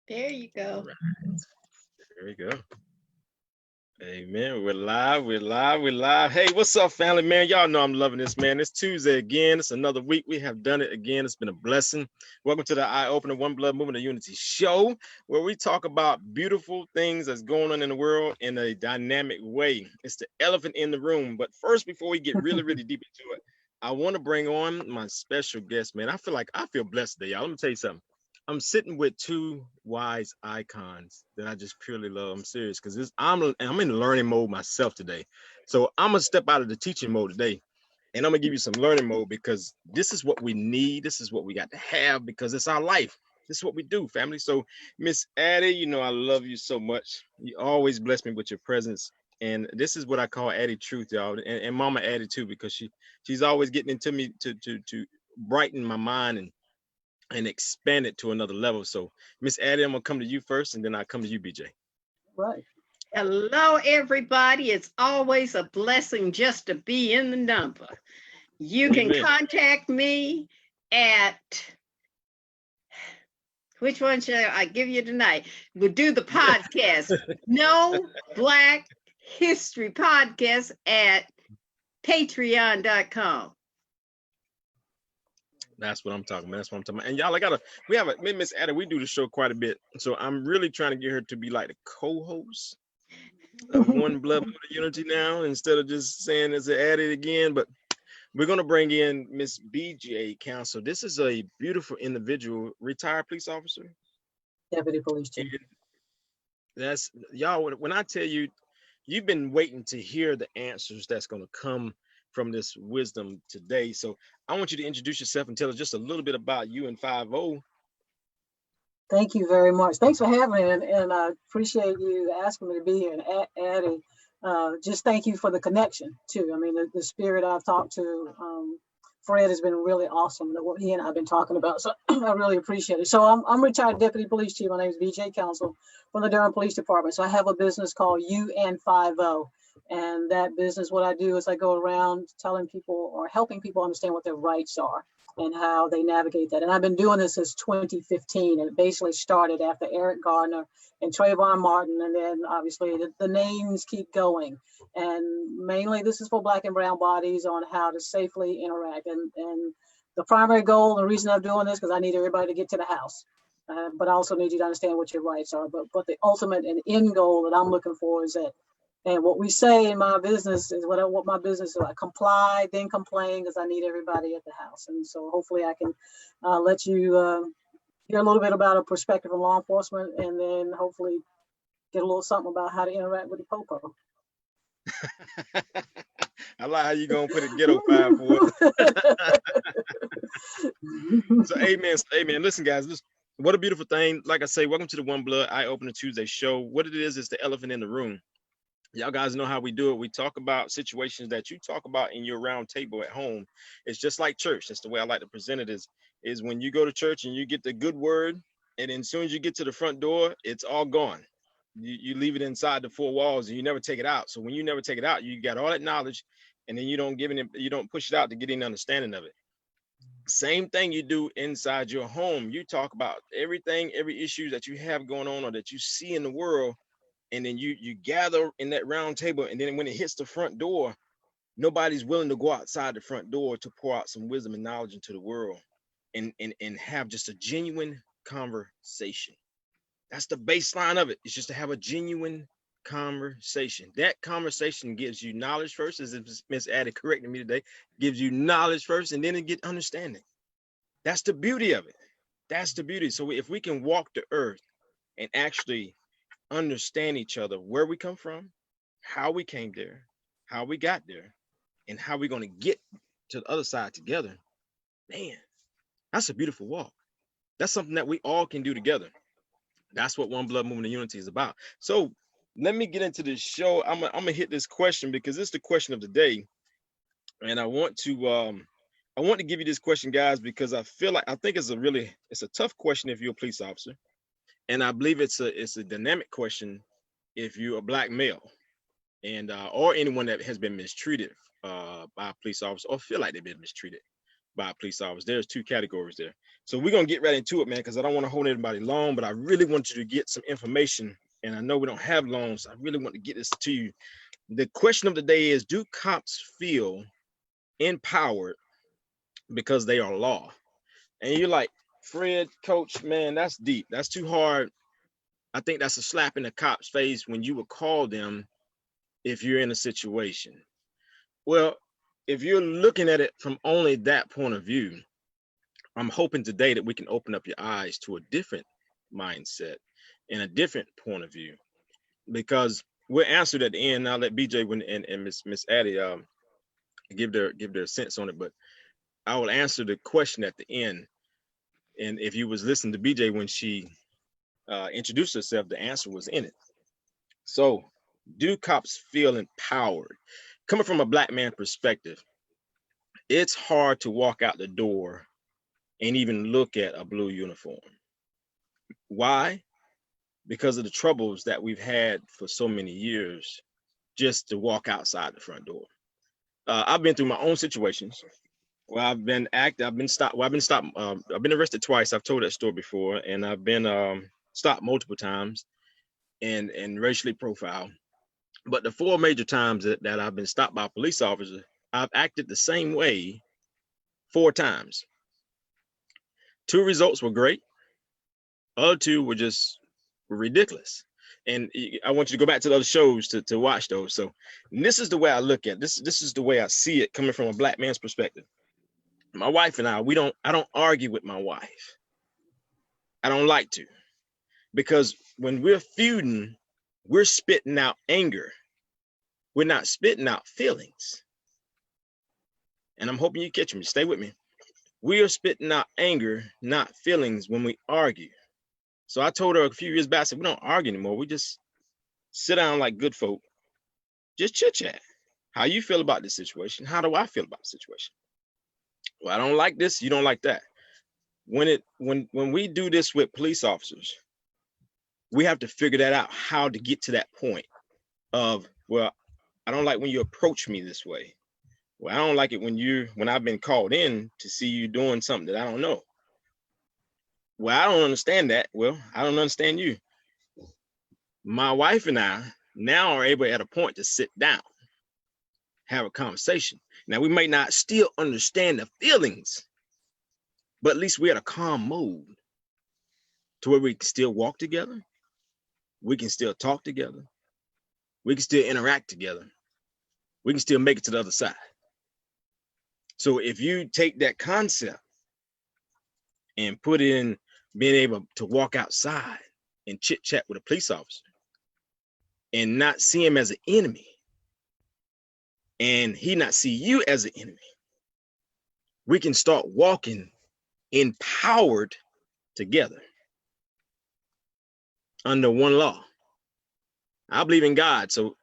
There you All go. right, there we go. Amen. We're live. We're live. We're live. Hey, what's up, family, man? Y'all know I'm loving this, man. It's Tuesday again. It's another week. We have done it again. It's been a blessing. Welcome to the Eye Opener One Blood Movement of Unity show, where we talk about beautiful things that's going on in the world in a dynamic way. It's the elephant in the room. But first, before we get really, really deep into it, I want to bring on my special guest, man. I feel blessed today, y'all. Let me tell you something. I'm sitting with two wise icons that I just purely love. I'm serious because I'm in learning mode myself today. So I'm gonna step out of the teaching mode today, and I'm gonna give you some learning mode because this is what we need. This is what we got to have because it's our life. This is what we do, family. So Miss Addie, you know I love you so much. You always bless me with your presence. And this is what I call Addie Truth, y'all, and Mama Addie too, because she's always getting into me to brighten my mind and expand it to another level. So, Miss Addie, I'm gonna come to you first, and then I come to you, BJ. Right. Hello, everybody. It's always a blessing just to be in the number. You can Amen. contact me at which one should I give you tonight? We'll do the podcast. No Black History Podcast at patreon.com. That's what I'm talking about. That's what I'm talking about. And y'all, we have a Miss Addie. We do the show quite a bit, so I'm really trying to get her to be like the co-host of One Blood Motor Unity now, instead of just saying it's an Addie again. But we're gonna bring in Miss BJ Council. This is a beautiful individual, retired police officer. Deputy Police And Chief. that's y'all. When I tell you, you've been waiting to hear the answers that's going to come from this wisdom today. So I want you to introduce yourself and tell us just a little bit about you and 50. Thank you very much. Thanks for having me, and I appreciate you asking me to be here. And Addie, just thank you for the connection too. I mean, the spirit I've talked to, Fred has been really awesome. What he and I've been talking about, so I really appreciate it. So I'm retired Deputy Police Chief. My name is BJ Council from the Durham Police Department. So I have a business called UN50. And that business, what I do is I go around telling people or helping people understand what their rights are and how they navigate that. And I've been doing this since 2015, and it basically started after Eric Gardner and Trayvon Martin, and then obviously the names keep going. And mainly this is for Black and brown bodies on how to safely interact. And the primary goal, the reason I'm doing this, because I need everybody to get to the house. But I also need you to understand what your rights are. But the ultimate and end goal that I'm looking for is that, and what we say in my business is what my business is like: comply, then complain, because I need everybody at the house. And so hopefully I can let you hear a little bit about a perspective of law enforcement, and then hopefully get a little something about how to interact with the popo. I like how you gonna put it ghetto 54. So amen. So, amen. Listen, guys, what a beautiful thing. Like I say, welcome to the One Blood Eye Opener Tuesday show. What it is the elephant in the room. Y'all guys know how we do it. We talk about situations that you talk about in your round table at home. It's just like church. That's the way I like to present it is when you go to church and you get the good word, and then as soon as you get to the front door, it's all gone. You leave it inside the four walls and you never take it out. So when you never take it out, you got all that knowledge, and then you don't you don't push it out to get any understanding of it. Same thing you do inside your home. You talk about everything, every issue that you have going on or that you see in the world, and then you gather in that round table, and then when it hits the front door, nobody's willing to go outside the front door to pour out some wisdom and knowledge into the world and have just a genuine conversation. That's the baseline of it. It's just to have a genuine conversation. That conversation gives you knowledge first, as Miss Addie corrected me today, gives you knowledge first, and then it get understanding. That's the beauty of it. That's the beauty. So if we can walk the earth and actually understand each other, where we come from, how we came there, how we got there, and how we're going to get to the other side together, man, that's a beautiful walk. That's something that we all can do together. That's what One Blood Movement of Unity is about. So let me get into this show. I'm gonna hit this question because it's the question of the day, and I want to give you this question, guys, because I think it's a tough question if you're a police officer, and I believe it's a dynamic question if you're a Black male, and or anyone that has been mistreated by a police officer or feel like they've been mistreated. by a police officer. There's two categories there. So we're gonna get right into it, man, because I don't want to hold anybody long, but I really want you to get some information. And I know we don't have long, so I really want to get this to you. The question of the day is, do cops feel empowered because they are law? And you're like, Fred, coach, man, that's deep. That's too hard. I think that's a slap in the cop's face when you would call them if you're in a situation. Well, if you're looking at it from only that point of view, I'm hoping today that we can open up your eyes to a different mindset and a different point of view, because we're answered at the end. I'll let BJ and Miss Addie give their sense on it, but I will answer the question at the end. And if you was listening to BJ when she introduced herself, the answer was in it. So, do cops feel empowered? Coming from a Black man perspective, it's hard to walk out the door and even look at a blue uniform. Why? Because of the troubles that we've had for so many years just to walk outside the front door. I've been through my own situations where I've been stopped. Well, I've been arrested twice. I've told that story before, and I've been stopped multiple times and racially profiled. But the 4 major times that I've been stopped by a police officer, I've acted the same way 4 times. 2 results were great. Other 2 were ridiculous. And I want you to go back to the other shows to watch those. So this is the way I look at this. This is the way I see it coming from a Black man's perspective. My wife and I don't argue with my wife. I don't like to, because when we're feuding, we're spitting out anger. We're not spitting out feelings. And I'm hoping you catch me. Stay with me. We are spitting out anger, not feelings, when we argue. So I told her a few years back, I said, we don't argue anymore. We just sit down like good folk, just chit chat. How you feel about this situation? How do I feel about the situation? Well, I don't like this. You don't like that. When we do this with police officers, we have to figure that out, how to get to that point of, well, I don't like when you approach me this way. Well, I don't like it when I've been called in to see you doing something that I don't know. Well, I don't understand that. Well, I don't understand you. My wife and I now are able at a point to sit down, have a conversation. Now, we may not still understand the feelings, but at least we're at a calm mode to where we can still walk together. We can still talk together. We can still interact together. We can still make it to the other side. So if you take that concept and put in being able to walk outside and chit chat with a police officer and not see him as an enemy, and he not see you as an enemy, we can start walking empowered together under one law. I believe in God, so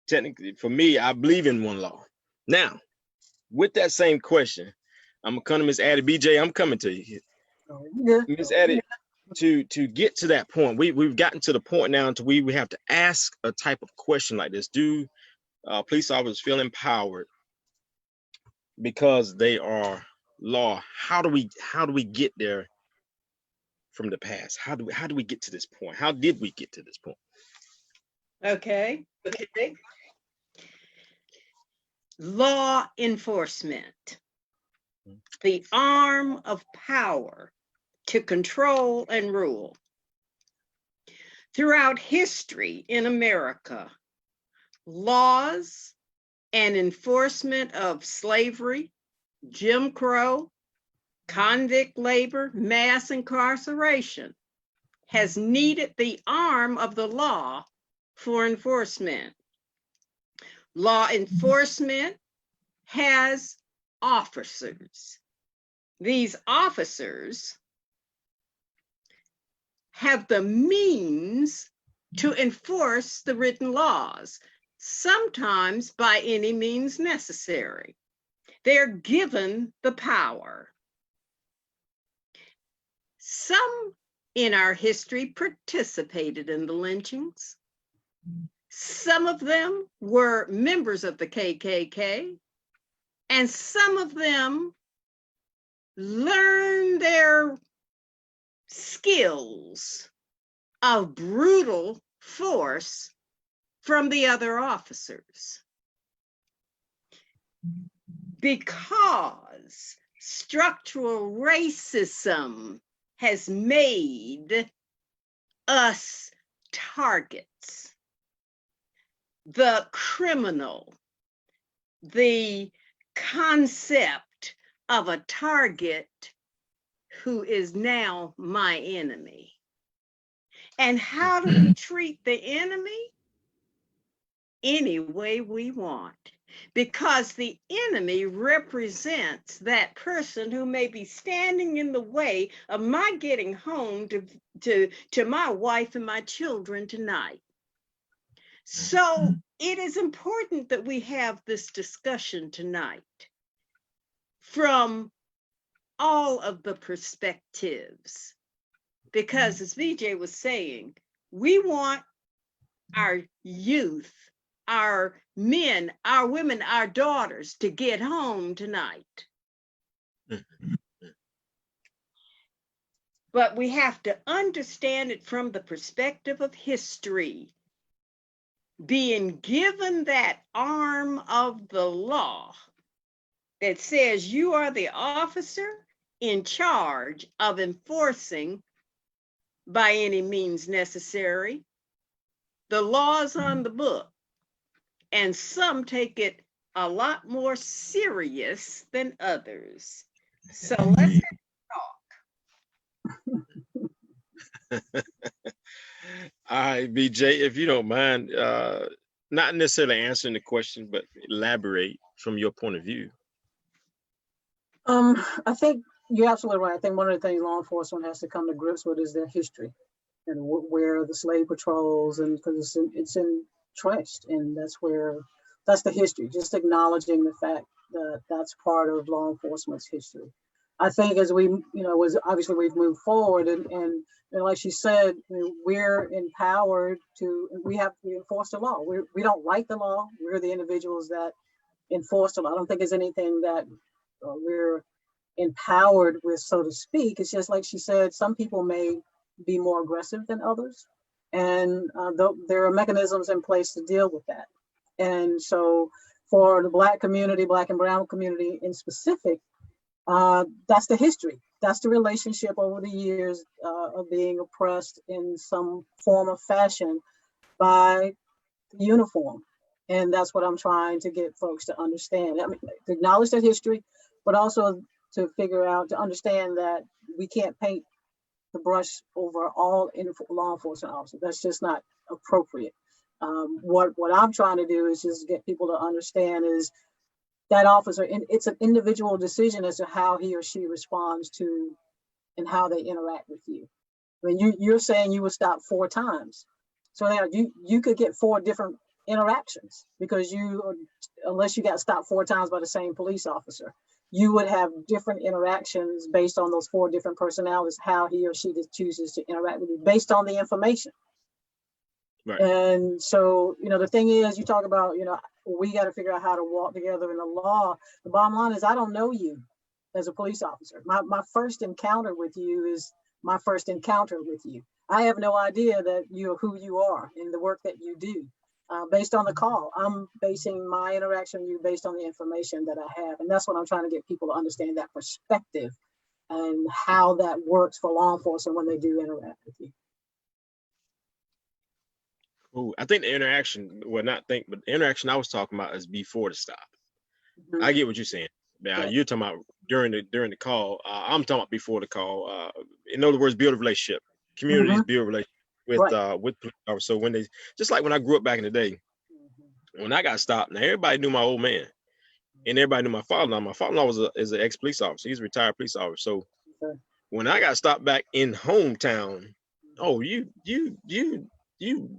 technically for me, I believe in one law. Now, with that same question, I'm gonna come to Miss Addie. BJ, I'm coming to you. Miss Addie, to get to that point, we've gotten to the point now to we have to ask a type of question like this. Do police officers feel empowered because they are law? How do we get there from the past? How do we get to this point? How did we get to this point? Okay. Law enforcement, the arm of power to control and rule. Throughout history in America, laws and enforcement of slavery, Jim Crow, convict labor, mass incarceration has needed the arm of the law for enforcement. Law enforcement has officers. These officers have the means to enforce the written laws, sometimes by any means necessary. They're given the power. Some in our history participated in the lynchings. Some of them were members of the KKK, and some of them learn their skills of brutal force from the other officers. Because structural racism has made us targets. The criminal, the concept of a target who is now my enemy. And how do we treat the enemy? Any way we want, because the enemy represents that person who may be standing in the way of my getting home to my wife and my children tonight. So it is important that we have this discussion tonight from all of the perspectives, because as VJ was saying, we want our youth, our men, our women, our daughters to get home tonight. But we have to understand it from the perspective of history. Being given that arm of the law that says you are the officer in charge of enforcing by any means necessary the laws on the book. And some take it a lot more serious than others. So let's talk. All right, BJ, if you don't mind, not necessarily answering the question, but elaborate from your point of view. I think you're absolutely right. I think one of the things law enforcement has to come to grips with is their history and where the slave patrols, and because it's entrenched, and that's the history. Just acknowledging the fact that that's part of law enforcement's history. I think as we, obviously we've moved forward, and like she said, we're empowered we have to enforce the law. We don't write the law. We're the individuals that enforce the law. I don't think there's anything that we're empowered with, so to speak. It's just like she said, some people may be more aggressive than others, and there are mechanisms in place to deal with that. And so for the Black community, Black and Brown community in specific, that's the history. That's the relationship over the years of being oppressed in some form of fashion by the uniform. And that's what I'm trying to get folks to understand. I mean, to acknowledge that history, but also to understand that we can't paint the brush over all law enforcement officers. That's just not appropriate. What I'm trying to do is just get people to understand is that officer, and it's an individual decision as to how he or she responds to and how they interact with you. I mean, you're saying you were stopped 4 times. So now you could get 4 different interactions, because unless you got stopped 4 times by the same police officer, you would have different interactions based on those 4 different personalities, how he or she chooses to interact with you based on the information. Right. And so, the thing is, you talk about, we got to figure out how to walk together in the law. The bottom line is, I don't know you as a police officer. My first encounter with you is my first encounter with you. I have no idea that who you are and the work that you do. Based on the call, I'm basing my interaction with you based on the information that I have. And that's what I'm trying to get people to understand, that perspective and how that works for law enforcement when they do interact with you. Oh, I think the interaction, but the interaction I was talking about is before the stop. Mm-hmm. I get what you're saying. Yeah. You're talking about during the call. I'm talking about before the call. In other words, build a relationship. Communities mm-hmm. build a relationship with police officers. So when just like when I grew up back in the day, mm-hmm. when I got stopped, now everybody knew my old man, and everybody knew my father-in-law. My father-in-law is an ex-police officer. He's a retired police officer. So okay. When I got stopped back in hometown, oh, you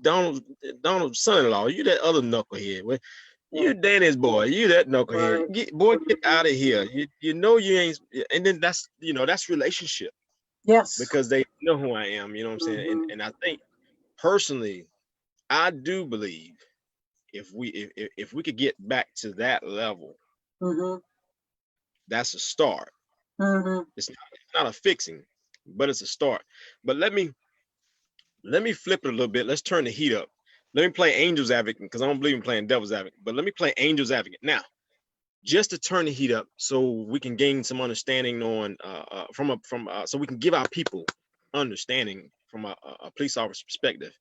Donald's son-in-law, you that other knucklehead. You Danny's boy, you that knucklehead. Get out of here. You ain't, and then that's relationship. Yes. Because they know who I am, you know what I'm saying? Mm-hmm. And I think personally, I do believe if we could get back to that level, mm-hmm. that's a start. Mhm. It's not a fixing, but it's a start. But let me flip it a little bit. Let's turn the heat up. Let me play angel's advocate because I don't believe in playing devil's advocate. But let me play angel's advocate now, just to turn the heat up, so we can gain some understanding on so we can give our people understanding from a police officer perspective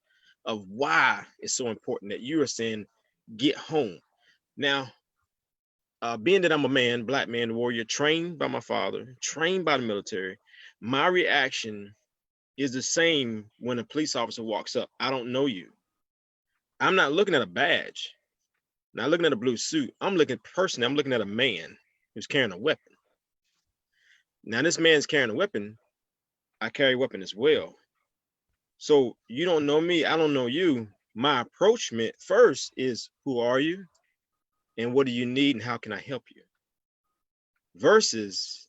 of why it's so important that you are saying get home. Now, being that I'm a man, black man, warrior, trained by my father, trained by the military, my reaction is the same when a police officer walks up. I don't know you. I'm not looking at a badge, not looking at a blue suit. I'm looking at a man who's carrying a weapon. Now, this man's carrying a weapon. I carry a weapon as well. So you don't know me, I don't know you. My approachment first is, who are you? And what do you need? And how can I help you? Versus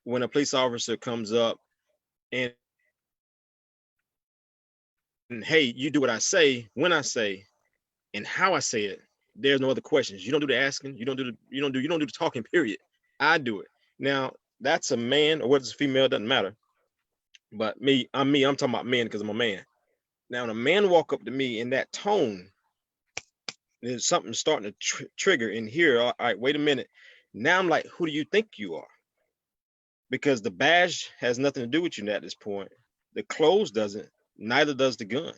when a police officer comes up and hey, you do what I say, when I say, and how I say it. There's no other questions. You don't do the asking. You don't do the talking. Period. I do it. Now that's a man or whether it's a female, doesn't matter. But me. I'm talking about men because I'm a man. Now when a man walk up to me in that tone, there's something starting to trigger in here. All right, wait a minute. Now I'm like, who do you think you are? Because the badge has nothing to do with you at this point. The clothes doesn't. Neither does the gun.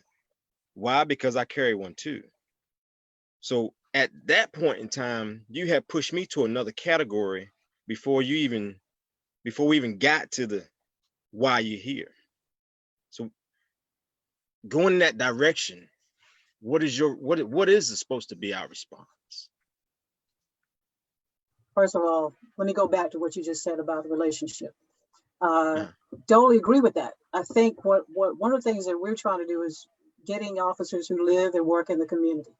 Why? Because I carry one too. So at that point in time, you have pushed me to another category before we even got to the why you're here. So going in that direction, what is supposed to be our response? First of all, let me go back to what you just said about the relationship. Totally agree with that. I think what one of the things that we're trying to do is getting officers who live and work in the community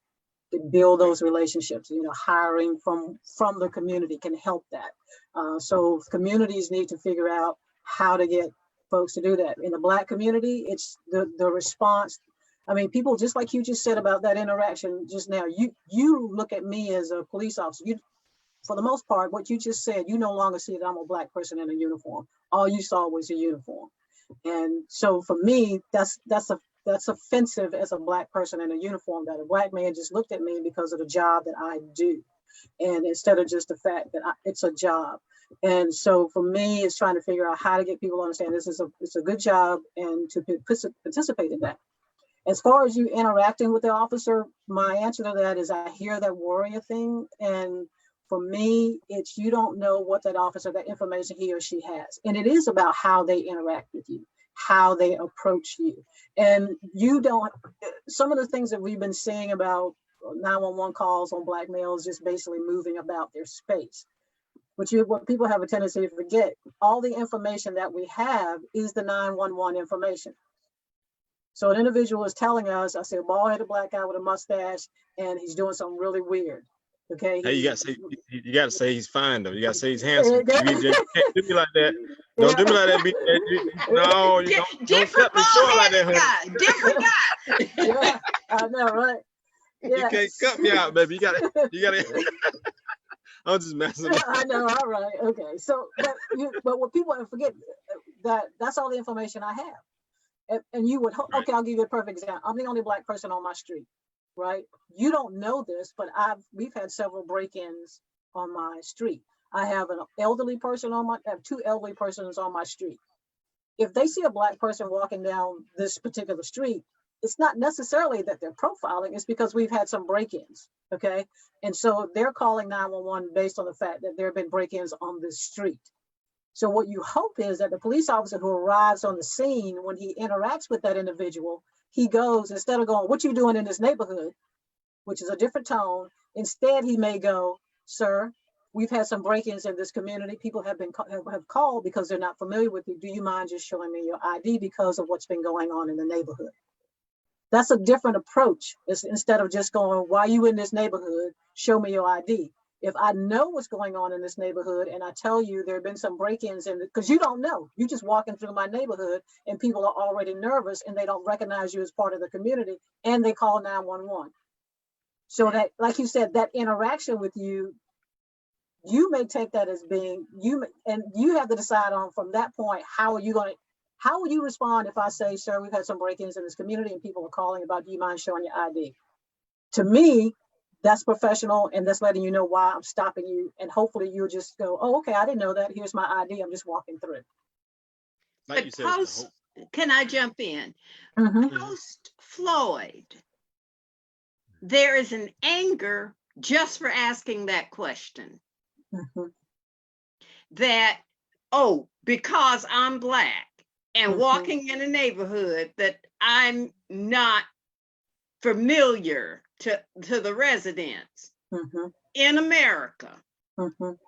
to build those relationships. Hiring from the community can help that. So communities need to figure out how to get folks to do that. In the Black community, it's the response. I mean, people, just like you just said about that interaction just now, you look at me as a police officer. For the most part, what you just said, you no longer see that I'm a Black person in a uniform. All you saw was a uniform. And so for me, that's offensive as a Black person in a uniform, that a Black man just looked at me because of the job that I do. And instead of just the fact that it's a job. And so for me, it's trying to figure out how to get people to understand it's a good job and to participate in that. As far as you interacting with the officer, my answer to that is I hear that warrior thing. And for me, it's you don't know what that officer, that information he or she has. And it is about how they interact with you, how they approach you. And some of the things that we've been seeing about 911 calls on Black males just basically moving about their space. What people have a tendency to forget, all the information that we have is the 911 information. So an individual is telling us, I see a bald-headed Black guy with a mustache, and he's doing something really weird. Okay. Hey, you gotta say he's fine though. You gotta say he's handsome. You can't do me like that. Don't do me like that. No, you don't cut me short like that, honey. Different guy. Yeah, I know, right? Yeah. You can't cut me out, baby. You gotta. I'm just messing up. I know. All right. Okay. So, but what people forget that's all the information I have. And you would hope, okay, I'll give you a perfect example. I'm the only Black person on my street, right? You don't know this, but we've had several break-ins on my street. I have I have two elderly persons on my street. If they see a Black person walking down this particular street, it's not necessarily that they're profiling, it's because we've had some break-ins, okay? And so they're calling 911 based on the fact that there have been break-ins on this street. So what you hope is that the police officer who arrives on the scene, when he interacts with that individual, he goes, instead of going, what you doing in this neighborhood, which is a different tone, instead he may go, sir, we've had some break-ins in this community. People have called because they're not familiar with you. Do you mind just showing me your ID because of what's been going on in the neighborhood? That's a different approach. Instead of just going, why are you in this neighborhood? Show me your ID. If I know what's going on in this neighborhood and I tell you there have been some break-ins in it, because you don't know, you're just walking through my neighborhood and people are already nervous and they don't recognize you as part of the community and they call 911. So that, like you said, that interaction with you you may take that as being and you have to decide on from that point, how will you respond if I say, sir, we've had some break-ins in this community and people are calling about, do you mind showing your ID? To me, that's professional, and that's letting you know why I'm stopping you. And hopefully you'll just go, oh, okay, I didn't know that. Here's my ID. I'm just walking through. Like But you said, it's the post, hope. can I jump in? Mhm. Post Floyd, there is an anger just for asking that question. Mhm. That, oh, because I'm Black and Mhm. walking in a neighborhood that I'm not familiar to the residents Mhm. in America, Mhm.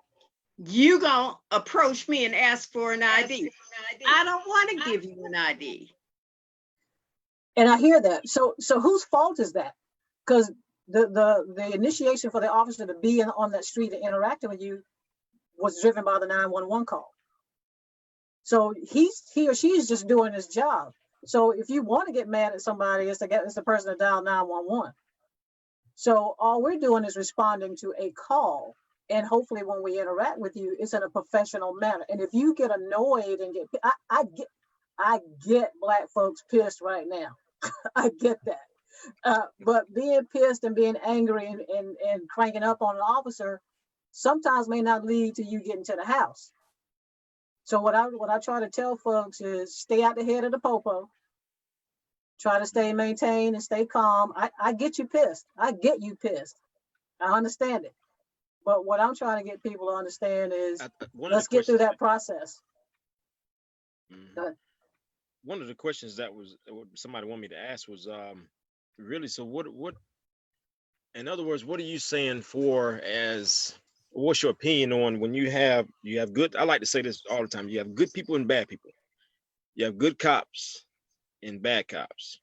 you gonna approach me and ask for an ID. I don't want to give you an ID. And I hear that. So whose fault is that? Because the initiation for the officer to be on that street and interacting with you was driven by the 911 call. So he or she is just doing his job. So if you want to get mad at somebody, it's the person that dialed 911. So all we're doing is responding to a call. And hopefully when we interact with you, it's in a professional manner. And if you get annoyed and I get Black folks pissed right now. I get that. But being pissed and being angry and cranking up on an officer sometimes may not lead to you getting to the house. So what I try to tell folks is stay out the head of the popo. Try to stay maintained and stay calm. I get you pissed. I get you pissed. I understand it. But what I'm trying to get people to understand is let's get through that process. One of the questions that was somebody wanted me to ask was really, so what in other words, what are you saying for as what's your opinion on when you have good, I like to say this all the time, you have good people and bad people. You have good cops and bad cops.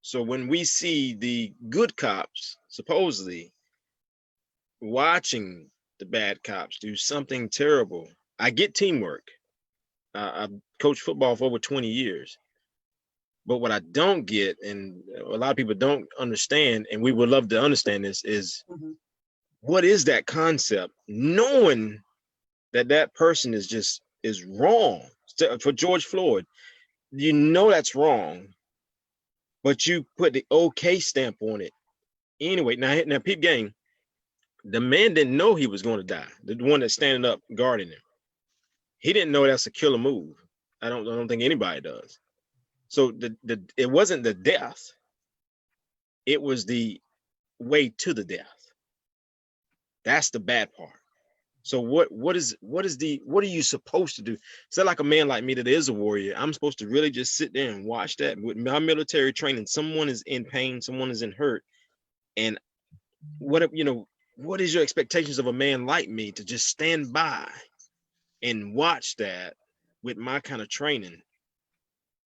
So when we see the good cops supposedly watching the bad cops do something terrible, I get teamwork. I've coached football for over 20 years. But what I don't get, and a lot of people don't understand, and we would love to understand this, is what is that concept? Knowing that that person is wrong. For George Floyd, you know that's wrong, but you put the okay stamp on it anyway. Now, peep gang, the man didn't know he was going to die. The one that's standing up guarding him, he didn't know that's a killer move. I don't think anybody does. So it wasn't the death; it was the way to the death. That's the bad part. So what are you supposed to do? Say like a man like me that is a warrior, I'm supposed to really just sit there and watch that. With my military training, someone is in pain, someone is in hurt, and what is your expectations of a man like me to just stand by and watch that with my kind of training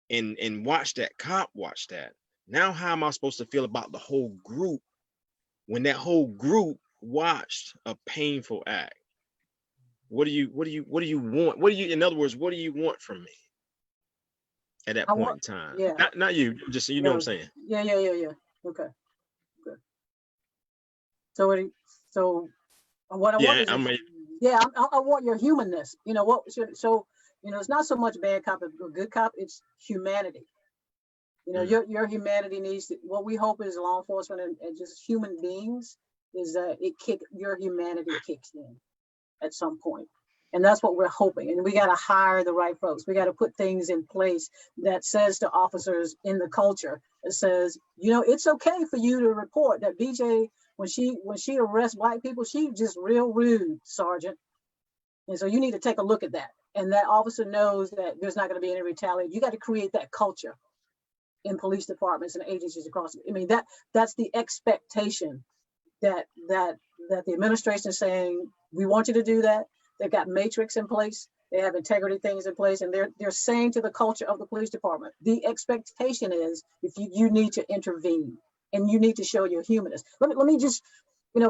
and watch that cop watch that? Now how am I supposed to feel about the whole group when that whole group watched a painful act? What do you want? In other words, what do you want from me at that point in time? Yeah. Not you, just you know what I'm saying. Yeah. Okay. Good. So what I want is I want your humanness. You know what? So it's not so much bad cop or good cop. It's humanity. Your humanity needs to, what we hope is law enforcement and just human beings is that your humanity kicks in at some point. And that's what we're hoping. And we got to hire the right folks. We got to put things in place that says to officers in the culture, it says, it's okay for you to report that BJ, when she arrests Black people, she just real rude, Sergeant. And so you need to take a look at that. And that officer knows that there's not going to be any retaliation. You got to create that culture in police departments and agencies across. I mean, that's the expectation that the administration is saying, we want you to do that. They've got matrix in place. They have integrity things in place, and they're saying to the culture of the police department, the expectation is if you need to intervene and you need to show your humanness. Let me just,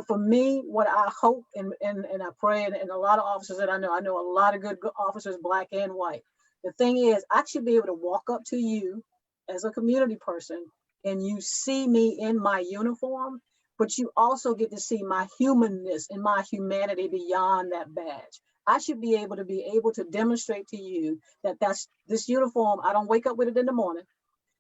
for me, what I hope and I pray, and a lot of officers that I know a lot of good officers, Black and white. The thing is, I should be able to walk up to you as a community person and you see me in my uniform but you also get to see my humanness and my humanity beyond that badge. I should be able to demonstrate to you that this uniform, I don't wake up with it in the morning.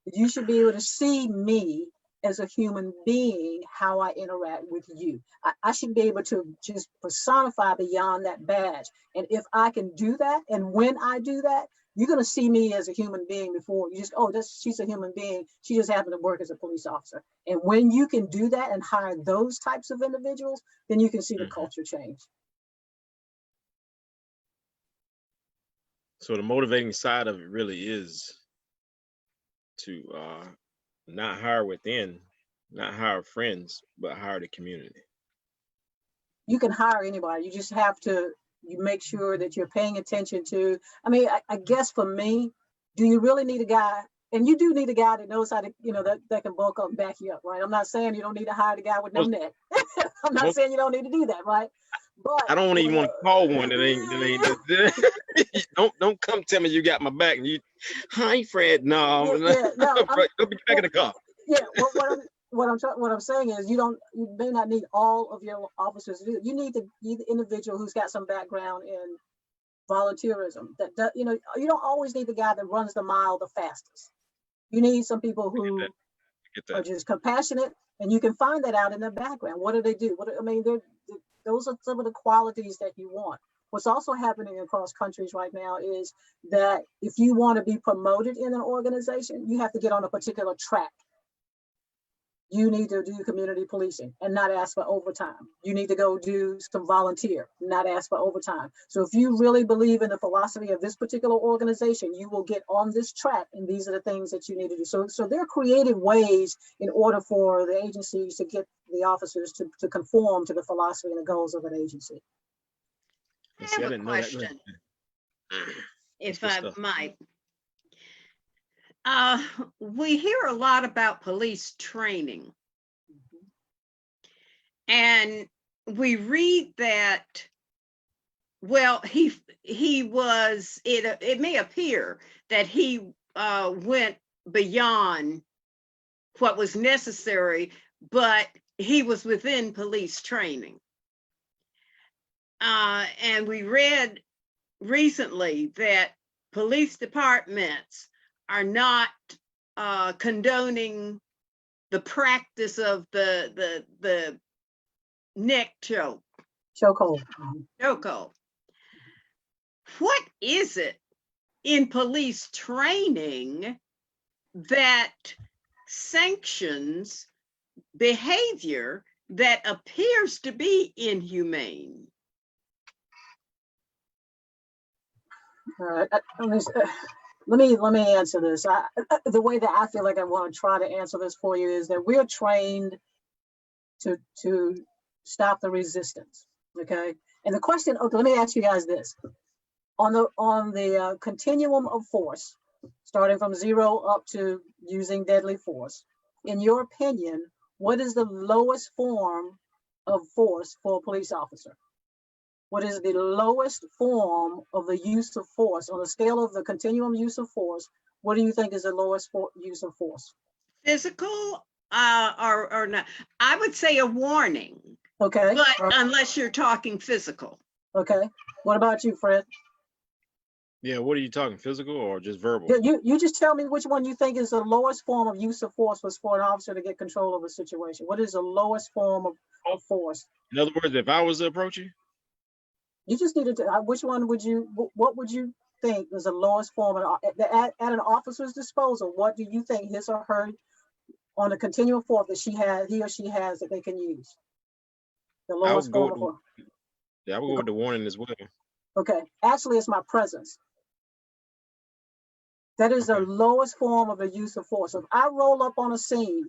You should be able to see me as a human being, how I interact with you. I should be able to just personify beyond that badge. And if I can do that, and when I do that, you're going to see me as a human being before you just, oh, she's a human being. She just happened to work as a police officer. And when you can do that and hire those types of individuals, then you can see the culture change. So the motivating side of it really is to not hire within, not hire friends, but hire the community. You can hire anybody. You just have to make sure that you're paying attention to. I mean, I guess for me, do you really need a guy? And you do need a guy that knows how to, that can bulk up and back you up, right? I'm not saying you don't need to hire the guy with no neck. I'm not saying you don't need to do that, right? But I don't even want to call one that ain't. Don't come tell me you got my back and you. Hi, Fred. No, don't be back in the car. Yeah. What I'm saying is you may not need all of your officers to do it. You need the individual who's got some background in volunteerism. You don't always need the guy that runs the mile the fastest. You need some people who are just compassionate, and you can find that out in their background. What do they do? Those are some of the qualities that you want. What's also happening across countries right now is that if you want to be promoted in an organization, you have to get on a particular track. You need to do community policing and not ask for overtime. You need to go do some volunteer, not ask for overtime. So if you really believe in the philosophy of this particular organization, you will get on this track, and these are the things that you need to do. So there are creative ways in order for the agencies to get the officers to conform to the philosophy and the goals of an agency. I have a question, if I might. We hear a lot about police training, and we read that, well, he was, it may appear that he went beyond what was necessary, but he was within police training. And we read recently that police departments are not condoning the practice of the neck choke. Chokehold. What is it in police training that sanctions behavior that appears to be inhumane? All right. Let me answer this. The way that I feel like I want to try to answer this for you is that we're trained to stop the resistance. Okay. And the question, okay, let me ask you guys this. On the continuum of force, starting from 0 up to using deadly force, in your opinion, what is the lowest form of force for a police officer? What is the lowest form of the use of force on the scale of the continuum use of force? What do you think is the lowest use of force? Physical or not? I would say a warning. Okay. But unless you're talking physical. Okay. What about you, Fred? Yeah, what are you talking, physical or just verbal? You just tell me which one you think is the lowest form of use of force was for an officer to get control of a situation. What is the lowest form of force? In other words, if I was to approach you? You just needed to, which one would you, what would you think was the lowest form at an officer's disposal? What do you think his or her on the continuum force that he or she has that they can use? The lowest form of force. Yeah, I would go with the warning as well. Okay, actually it's my presence. That is the lowest form of the use of force. So if I roll up on a scene,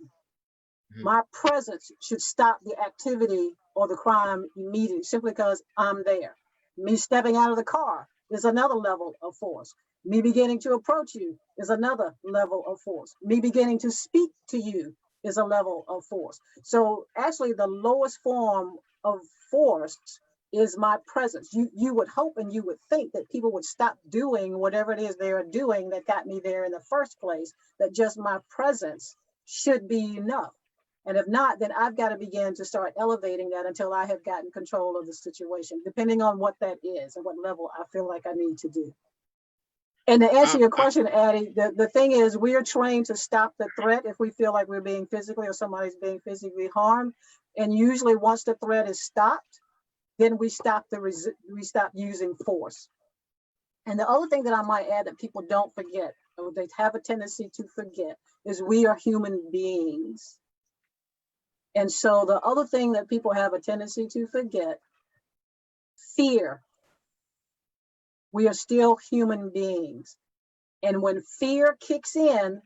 my presence should stop the activity or the crime immediately, simply because I'm there. Me stepping out of the car is another level of force. Me beginning to approach you is another level of force. Me beginning to speak to you is a level of force. So actually the lowest form of force is my presence. You would hope and you would think that people would stop doing whatever it is they're doing that got me there in the first place, that just my presence should be enough. And if not, then I've got to begin to start elevating that until I have gotten control of the situation, depending on what that is and what level I feel like I need to do. And to answer your question, Addie, the thing is, we are trained to stop the threat if we feel like we're being physically or somebody's being physically harmed. And usually once the threat is stopped, then we stop using force. And the other thing that I might add that people don't forget, or they have a tendency to forget, is we are human beings. And so the other thing that people have a tendency to forget, fear. We are still human beings. And when fear kicks in,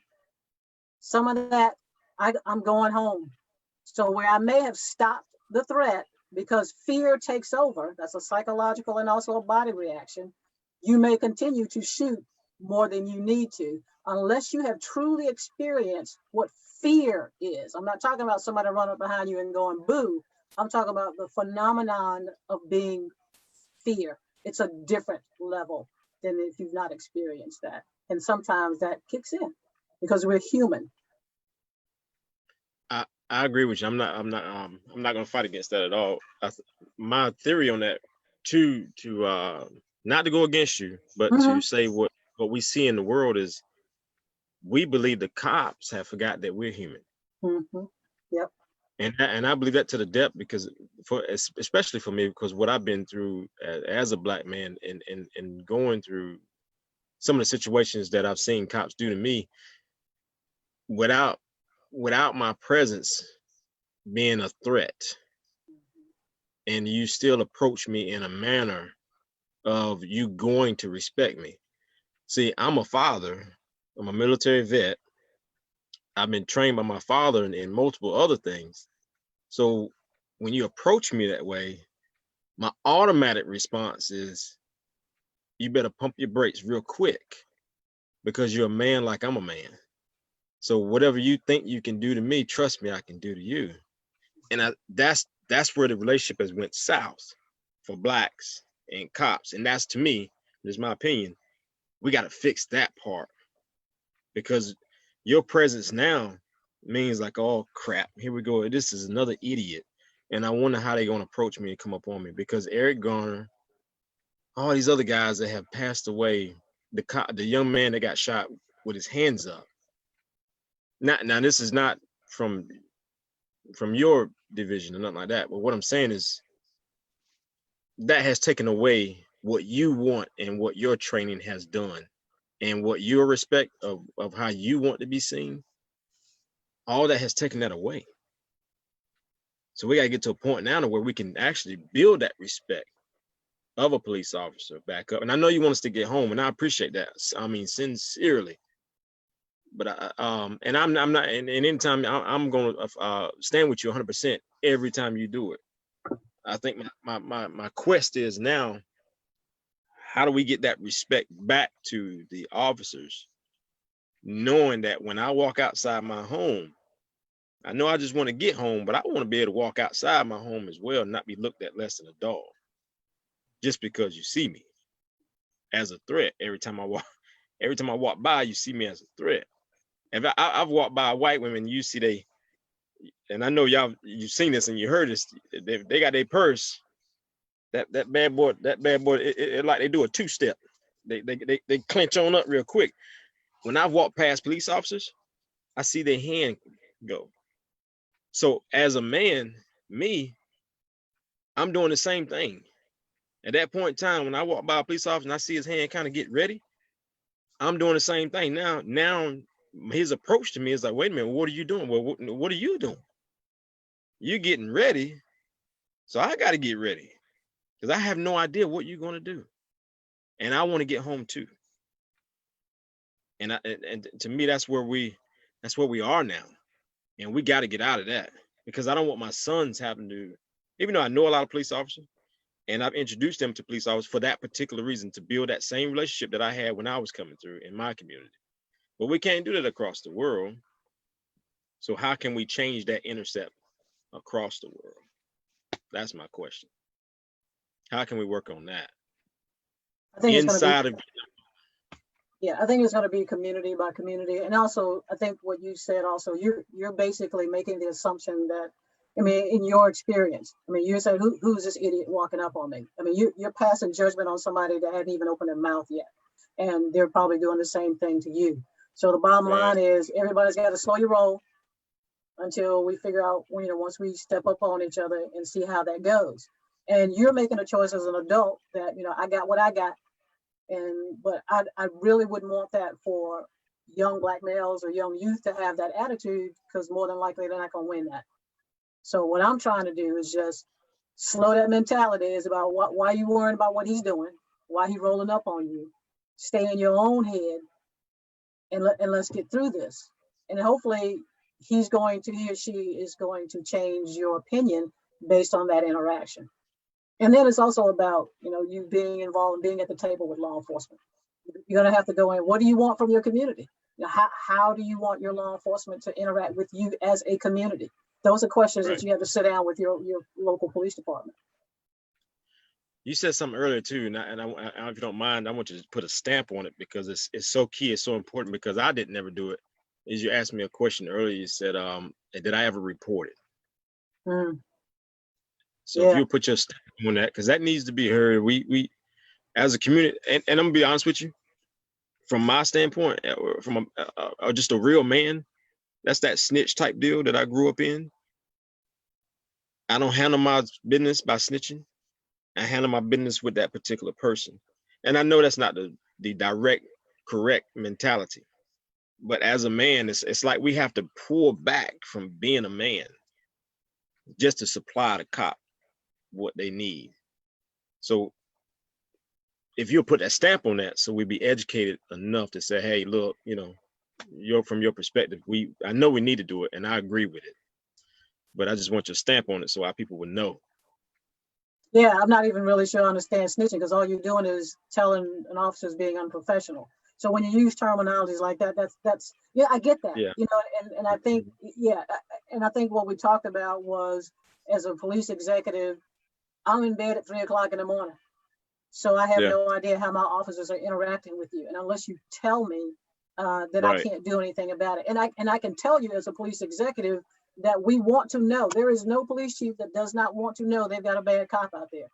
some of that, I'm going home. So where I may have stopped the threat because fear takes over, that's a psychological and also a body reaction, you may continue to shoot more than you need to, unless you have truly experienced what fear is. I'm not talking about somebody running up behind you and going boo. I'm talking about the phenomenon of being fear. It's a different level than if you've not experienced that. And sometimes that kicks in because we're human. I agree with you. I'm not gonna fight against that at all. My theory on that, to not to go against you, but to say what we see in the world is, we believe the cops have forgot that we're human. Yep. And I believe that to the depth, because especially for me, because what I've been through as a Black man and going through some of the situations that I've seen cops do to me, without my presence being a threat, and you still approach me in a manner of you going to respect me. See, I'm a father, I'm a military vet. I've been trained by my father in multiple other things. So when you approach me that way, my automatic response is, you better pump your brakes real quick, because you're a man like I'm a man. So whatever you think you can do to me, trust me, I can do to you. And that's where the relationship has went south for Blacks and cops. And that's, to me, this is my opinion, we got to fix that part, because your presence now means like, oh crap, here we go, this is another idiot, and I wonder how they're going to approach me and come up on me. Because Eric Garner, all these other guys that have passed away, the young man that got shot with his hands up. Now this is not from your division or nothing like that, but what I'm saying is that has taken away what you want and what your training has done, and what your respect of how you want to be seen. All that has taken that away. So we got to get to a point now to where we can actually build that respect of a police officer back up. And I know you want us to get home, and I appreciate that. I mean, sincerely. But I'm not, and anytime I'm going to stand with you 100% every time you do it. I think my quest is now, how do we get that respect back to the officers, knowing that when I walk outside my home, I know I just want to get home, but I want to be able to walk outside my home as well, and not be looked at less than a dog, just because you see me as a threat. Every time I walk by, you see me as a threat. If I've walked by white women, you see and I know you've seen this and you heard this, they got their purse. That bad boy, it like they do a two-step. They clench on up real quick. When I've walked past police officers, I see their hand go. So as a man, I'm doing the same thing. At that point in time, when I walk by a police officer and I see his hand kind of get ready, I'm doing the same thing. Now his approach to me is like, wait a minute, what are you doing? Well, what are you doing? You're getting ready, so I got to get ready, because I have no idea what you're going to do, and I want to get home too. And to me, that's where we are now, and we got to get out of that, because I don't want my sons having to, even though I know a lot of police officers, and I've introduced them to police officers for that particular reason, to build that same relationship that I had when I was coming through in my community. But we can't do that across the world. So how can we change that intercept across the world? That's my question. How can we work on that? I think inside of Yeah, I think it's going to be community by community. And also, I think what you said also, you're basically making the assumption that, I mean, in your experience, I mean, you're saying, who's this idiot walking up on me? I mean, you're passing judgment on somebody that hadn't even opened their mouth yet. And they're probably doing the same thing to you. So the bottom line is everybody's got to slow your roll until we figure out, you know, once we step up on each other and see how that goes. And you're making a choice as an adult that, you know, I got what I got. But I really wouldn't want that for young Black males or young youth to have that attitude, because more than likely they're not going to win that. So what I'm trying to do is just slow that mentality. Is about why you worrying about what he's doing, why he rolling up on you. Stay in your own head and let's get through this. And hopefully he or she is going to change your opinion based on that interaction. And then it's also about, you know, you being involved and being at the table with law enforcement. You're going to have to go in. What do you want from your community? You know, how do you want your law enforcement to interact with you as a community? Those are questions that you have to sit down with your local police department. You said something earlier too, and if you don't mind, I want you to put a stamp on it, because it's so key, it's so important, because I didn't ever do it. As you asked me a question earlier, you said, did I ever report it? So if you put your stamp on that, because that needs to be heard. We as a community, and I'm gonna be honest with you, from my standpoint, from just a real man, that's that snitch type deal that I grew up in. I don't handle my business by snitching. I handle my business with that particular person. And I know that's not the direct, correct mentality. But as a man, it's like we have to pull back from being a man just to supply the cop what they need. So if you'll put that stamp on that, so we be educated enough to say, hey, look, you know, from your perspective, I know we need to do it, and I agree with it. But I just want your stamp on it so our people would know. Yeah, I'm not even really sure I understand snitching, because all you're doing is telling an officer is being unprofessional. So when you use terminologies like that, that's yeah, I get that. Yeah. You know, and I think, and I think what we talked about was, as a police executive, I'm in bed at 3 o'clock in the morning. So I have no idea how my officers are interacting with you. And unless you tell me, then I can't do anything about it. And I can tell you as a police executive that we want to know. There is no police chief that does not want to know they've got a bad cop out there,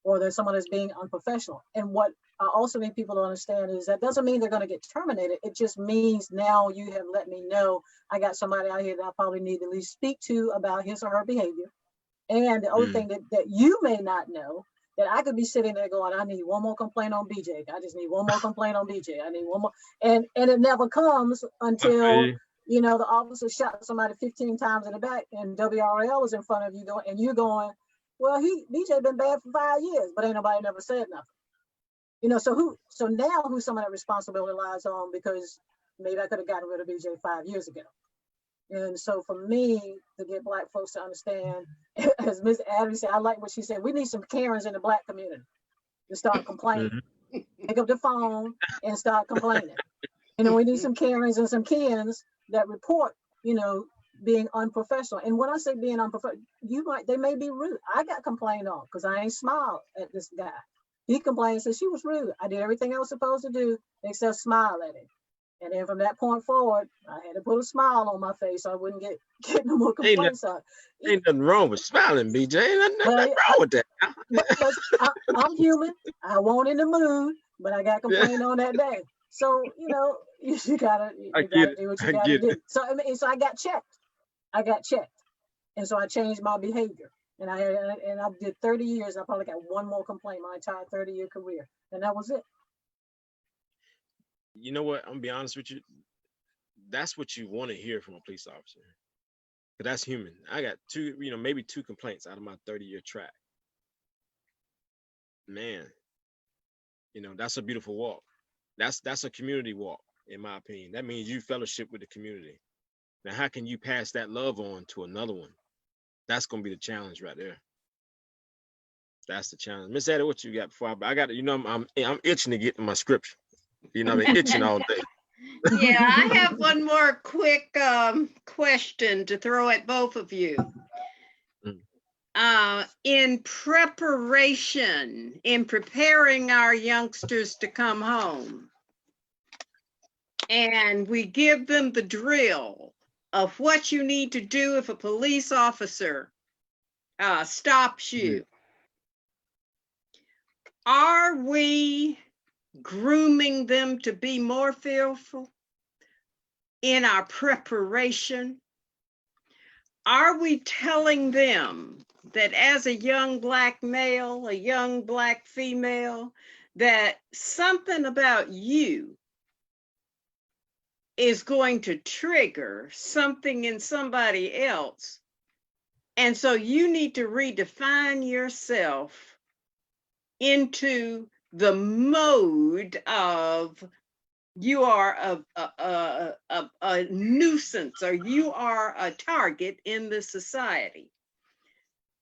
or there's someone that's being unprofessional. And what I also need people to understand is that doesn't mean they're going to get terminated. It just means now you have let me know I got somebody out here that I probably need to at least speak to about his or her behavior. And the other thing that you may not know, that I could be sitting there going, I need one more complaint on BJ. I just need one more complaint on BJ. I need one more. And it never comes until, you know, the officer shot somebody 15 times in the back and WRL is in front of you going, and you're going, well, BJ been bad for 5 years, but ain't nobody never said nothing. You know, so now who's some of that responsibility lies on, because maybe I could have gotten rid of BJ 5 years ago. And so for me to get Black folks to understand, as Ms. Adams said, I like what she said, we need some Karens in the Black community to start complaining. Pick up the phone and start complaining. And then we need some Karens and some Kens that report, you know, being unprofessional. And when I say being unprofessional, they may be rude. I got complained on because I ain't smiled at this guy. He complained, said she was rude. I did everything I was supposed to do except smile at him. And then from that point forward, I had to put a smile on my face so I wouldn't get no more complaints. Ain't nothing wrong with smiling, BJ. Ain't nothing wrong with that. Because I'm human. I wasn't in the mood, but I got complained on that day. So, you know, you gotta do what you gotta do. So I got checked. And so I changed my behavior. And I did 30 years. I probably got one more complaint my entire 30-year career. And that was it. You know what? I'm gonna be honest with you. That's what you want to hear from a police officer. But that's human. I got maybe two complaints out of my 30-year track. Man, you know, that's a beautiful walk. That's a community walk, in my opinion. That means you fellowship with the community. Now, how can you pass that love on to another one? That's gonna be the challenge right there. That's the challenge. Miss Addie, what you got before I got it? You know, I'm itching to get to my scripture. You know, they're itching all day. Yeah, I have one more quick question to throw at both of you. In preparing our youngsters to come home, and we give them the drill of what you need to do if a police officer stops you. Are we grooming them to be more fearful in our preparation? Are we telling them that as a young Black male, a young Black female, that something about you is going to trigger something in somebody else? And so you need to redefine yourself into the mode of you are a nuisance, or you are a target in the society.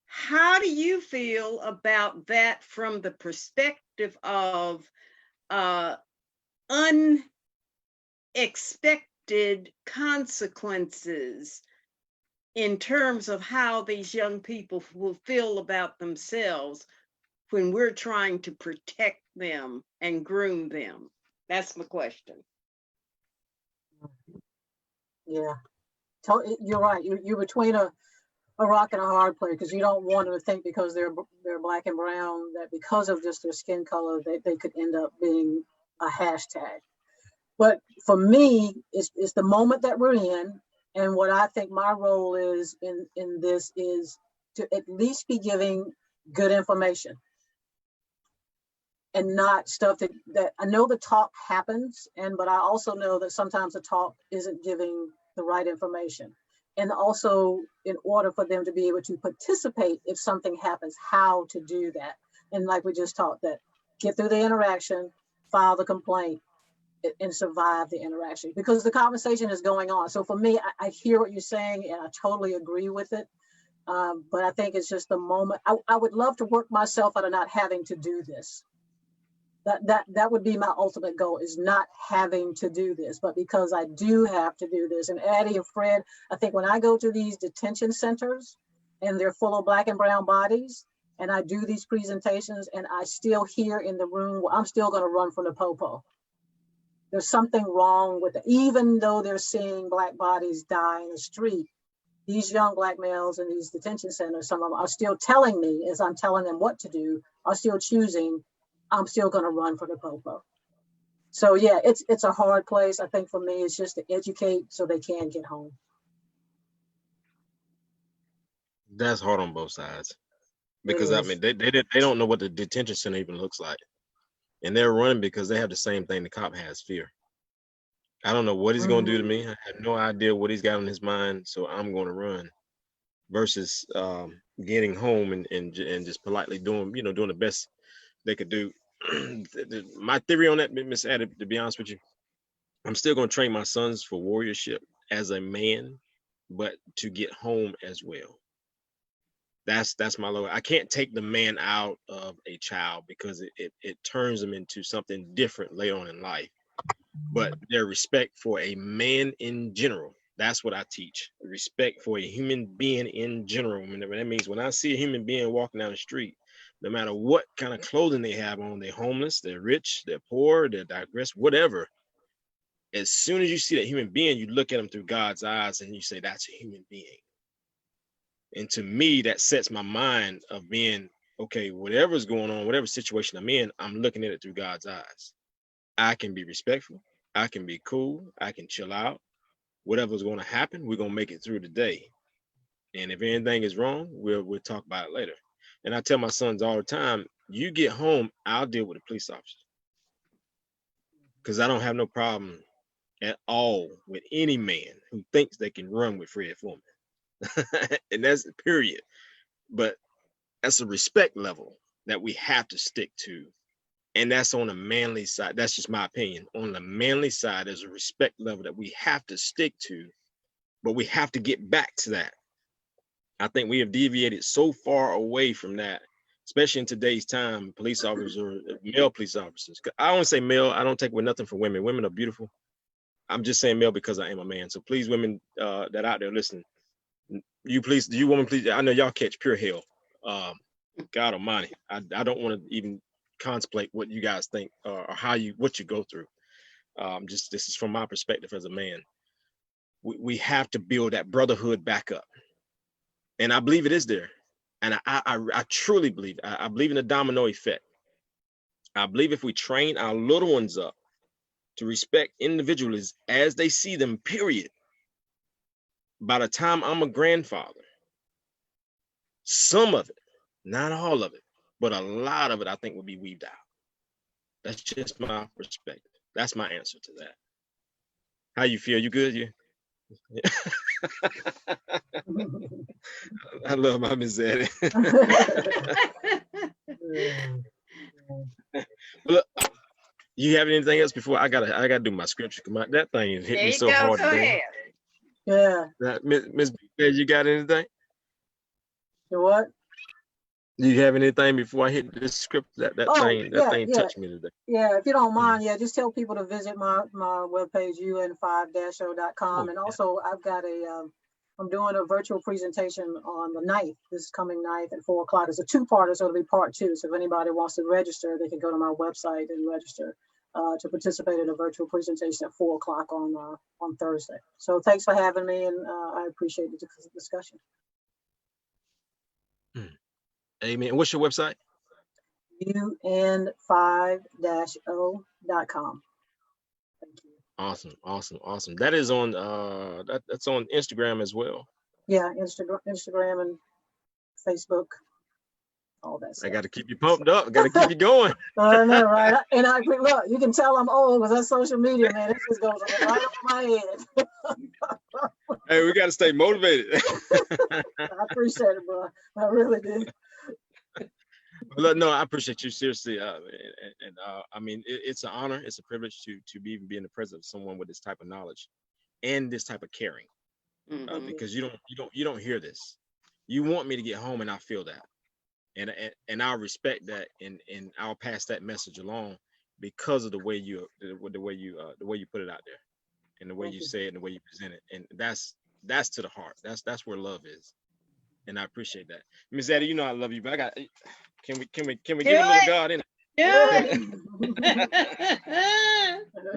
How do you feel about that from the perspective of unexpected consequences in terms of how these young people will feel about themselves when we're trying to protect them and groom them? That's my question. Yeah, you're right. You're between a rock and a hard place, because you don't want them to think because they're Black and brown that because of just their skin color they could end up being a hashtag. But for me, it's the moment that we're in, and what I think my role is in this is to at least be giving good information, and not stuff that I know the talk happens, but I also know that sometimes the talk isn't giving the right information. And also, in order for them to be able to participate if something happens, how to do that. And like we just talked, that get through the interaction, file the complaint, and survive the interaction, because the conversation is going on. So for me, I hear what you're saying and I totally agree with it. But I think it's just the moment. I would love to work myself out of not having to do this. That would be my ultimate goal, is not having to do this, but because I do have to do this. And Addie and Fred, I think when I go to these detention centers and they're full of Black and brown bodies, and I do these presentations and I still hear in the room, I'm still going to run from the popo. There's something wrong with it. Even though they're seeing Black bodies die in the street, these young Black males in these detention centers, some of them are still telling me, as I'm telling them what to do, are still choosing, I'm still going to run for the popo. So yeah, it's a hard place. I think for me, it's just to educate so they can get home. That's hard on both sides, because I mean they don't know what the detention center even looks like, and they're running because they have the same thing the cop has: fear. I don't know what he's going to do to me. I have no idea what he's got on his mind, so I'm going to run. Versus getting home and just politely doing the best they could do. My theory on that, Miss Addie, to be honest with you, I'm still going to train my sons for warriorship as a man, but to get home as well. That's my low. I can't take the man out of a child, because it turns them into something different later on in life. But their respect for a man in general, that's what I teach. Respect for a human being in general. And that means when I see a human being walking down the street, no matter what kind of clothing they have on, they're homeless, they're rich, they're poor, they're digressed, whatever. As soon as you see that human being, you look at them through God's eyes and you say, that's a human being. And to me, that sets my mind of being, okay, whatever's going on, whatever situation I'm in, I'm looking at it through God's eyes. I can be respectful. I can be cool. I can chill out. Whatever's going to happen, we're going to make it through the day. And if anything is wrong, we'll talk about it later. And I tell my sons all the time, you get home, I'll deal with the police officer. Because I don't have no problem at all with any man who thinks they can run with Fred Foreman. And that's the period. But that's a respect level that we have to stick to. And that's on the manly side. That's just my opinion. On the manly side, there's a respect level that we have to stick to, but we have to get back to that. I think we have deviated so far away from that, especially in today's time. Police officers, male police officers. I don't say male. I don't take away nothing from women. Women are beautiful. I'm just saying male because I am a man. So please, women that out there listening, you women, please. I know y'all catch pure hell. God Almighty, I don't want to even contemplate what you guys think or what you go through. Just this is from my perspective as a man. We have to build that brotherhood back up, and I believe it is there. And I truly believe. I believe in the domino effect. I believe if we train our little ones up to respect individuals as they see them, period. By the time I'm a grandfather, some of it, not all of it, but a lot of it, I think will be weaved out. That's just my perspective. That's my answer to that. How you feel? You good? You? I love my Miss Zaddy. Look, you have anything else before I gotta do my scripture? That thing is hitting me so hard Go today. ahead. Yeah. Miss, you got anything? You what? Do you have anything before I hit this script? That thing touched me today. Yeah, if you don't mind, just tell people to visit my webpage, un5-o.com. And also I've got I'm doing a virtual presentation on the 9th, this coming 9th at 4 o'clock. It's a two-parter, so it'll be part 2. So if anybody wants to register, they can go to my website and register to participate in a virtual presentation at 4 o'clock on Thursday. So thanks for having me, and I appreciate the discussion. Amen. What's your website? un5-o.com. Thank you. Awesome. That is on that's on Instagram as well. Yeah, Instagram and Facebook, all that stuff. I got to keep you pumped up. I got to keep you going. I know, right? And look, you can tell I'm old because that social media, man, it just goes right over my head. Hey, we got to stay motivated. I appreciate it, bro. I really do. Well, no, I appreciate you seriously, I mean, it's an honor, it's a privilege to be in the presence of someone with this type of knowledge and this type of caring, because you don't hear this. You want me to get home, and I feel that, and I'll respect that, and I'll pass that message along because of the way you put it out there, and the way you say it, and the way you present it, and that's to the heart. That's where love is. And I appreciate that. Miss Zaddy, you know I love you, but I got. Can we get a little God in it?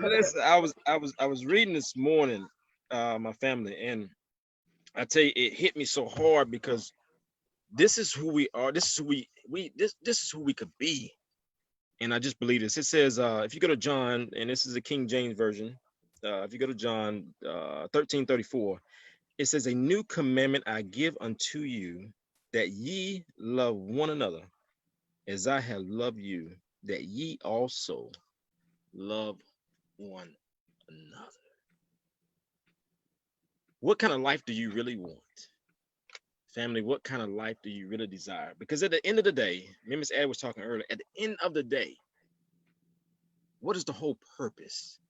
Listen, I was reading this morning, my family, and I tell you, it hit me so hard because this is who we are. This is who this is who we could be. And I just believe this. It says, if you go to John, and this is the King James version. If you go to John 13:34. It says, a new commandment I give unto you, that ye love one another as I have loved you, that ye also love one another. What kind of life do you really want? Family, what kind of life do you really desire? Because at the end of the day, Ms. Ad was talking earlier, at the end of the day, what is the whole purpose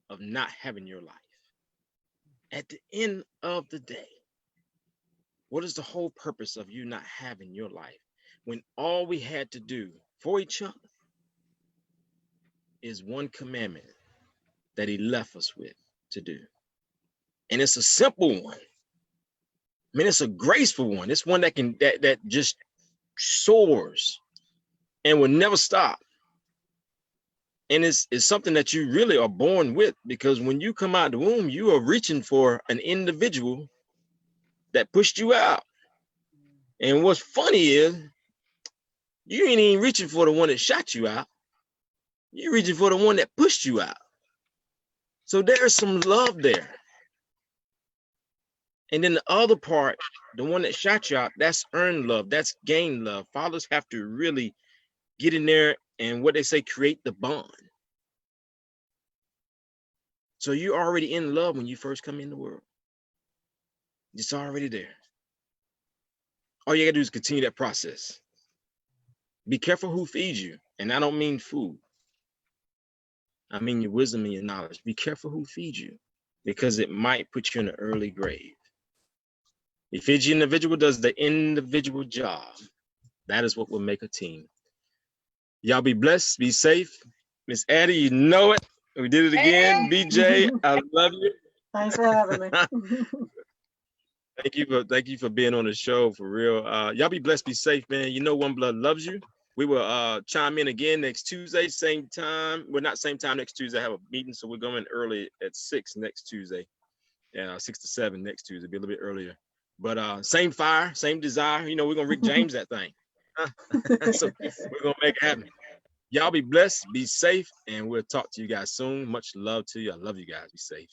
of not having your life? At the end of the day, what is the whole purpose of you not having your life when all we had to do for each other is one commandment that he left us with to do? And it's a simple one. I mean, it's a graceful one. It's one that just soars and will never stop. And it's something that you really are born with, because when you come out the womb, you are reaching for an individual that pushed you out. And what's funny is you ain't even reaching for the one that shot you out. You're reaching for the one that pushed you out. So there's some love there. And then the other part, the one that shot you out, that's earned love. That's gained love. Fathers have to really get in there and, what they say, create the bond. So you're already in love when you first come in the world. It's already there. All you gotta do is continue that process. Be careful who feeds you. And I don't mean food. I mean your wisdom and your knowledge. Be careful who feeds you, because it might put you in an early grave. If each individual does the individual job, that is what will make a team. Y'all be blessed, be safe. Miss Addie, you know it. We did it again. BJ, I love you. Thanks for having me. Thank you for being on the show, for real. Y'all be blessed, be safe, man. You know One Blood loves you. We will chime in again next Tuesday, same time. Well, not same time next Tuesday. I have a meeting, so we're going early at 6 next Tuesday. 6 to 7 next Tuesday, be a little bit earlier. But same fire, same desire. You know, we're gonna Rick James that thing. So we're gonna make it happen. Y'all be blessed, be safe, and we'll talk to you guys soon. Much love to you. I love you guys. Be safe.